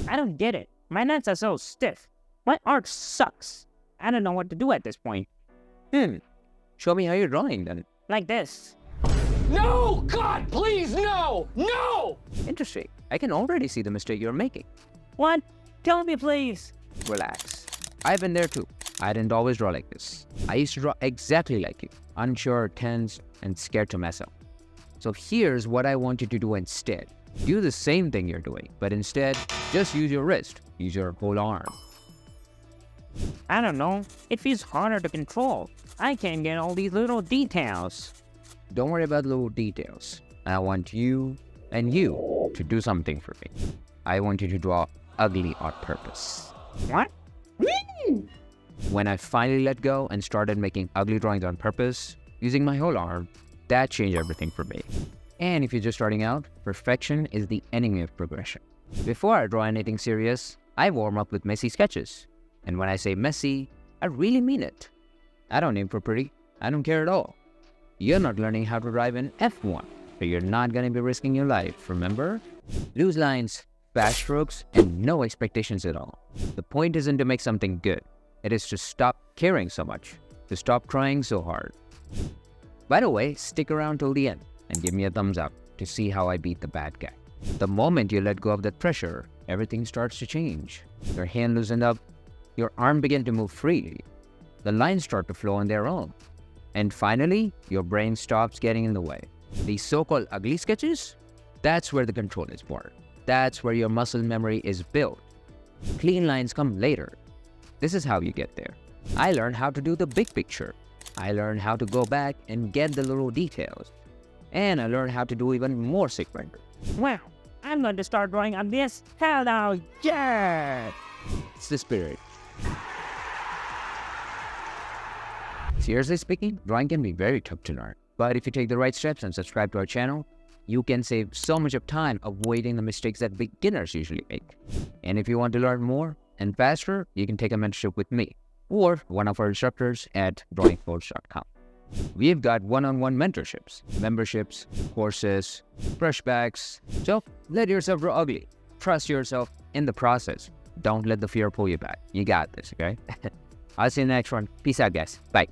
I don't get it. My nuts are so stiff. My art sucks. I don't know what to do at this point. Show me how you're drawing then. Like this. No! God, please, no! No! Interesting. I can already see the mistake you're making. What? Tell me, please. Relax. I've been there too. I didn't always draw like this. I used to draw exactly like you. Unsure, tense, and scared to mess up. So here's what I want you to do instead. Do the same thing you're doing, but instead, just use your wrist. Use your whole arm. I don't know. It feels harder to control. I can't get all these little details. Don't worry about little details. I want you and you to do something for me. I want you to draw ugly on purpose. What? When I finally let go and started making ugly drawings on purpose, using my whole arm, that changed everything for me. And if you're just starting out, perfection is the enemy of progression. Before I draw anything serious, I warm up with messy sketches. And when I say messy, I really mean it. I don't aim for pretty. I don't care at all. You're not learning how to drive an F1, so you're not going to be risking your life, remember? Loose lines, fast strokes, and no expectations at all. The point isn't to make something good. It is to stop caring so much, to stop trying so hard. By the way, stick around till the end and give me a thumbs up to see how I beat the bad guy. The moment you let go of that pressure, everything starts to change. Your hand loosened up, your arm began to move freely. The lines start to flow on their own. And finally, your brain stops getting in the way. These so-called ugly sketches, that's where the control is born. That's where your muscle memory is built. Clean lines come later. This is how you get there. I learned how to do the big picture. I learned how to go back and get the little details. And I learned how to do even more segmented. Wow. I'm going to start drawing on this. Hello, yeah! It's the spirit. Seriously speaking, drawing can be very tough to learn. But if you take the right steps and subscribe to our channel, you can save so much of time avoiding the mistakes that beginners usually make. And if you want to learn more and faster, you can take a mentorship with me or one of our instructors at drawingcoach.com. We've got one-on-one mentorships, memberships, courses, brushbacks. So let yourself draw ugly. Trust yourself in the process. Don't let the fear pull you back. You got this, okay? I'll see you in the next one. Peace out, guys. Bye.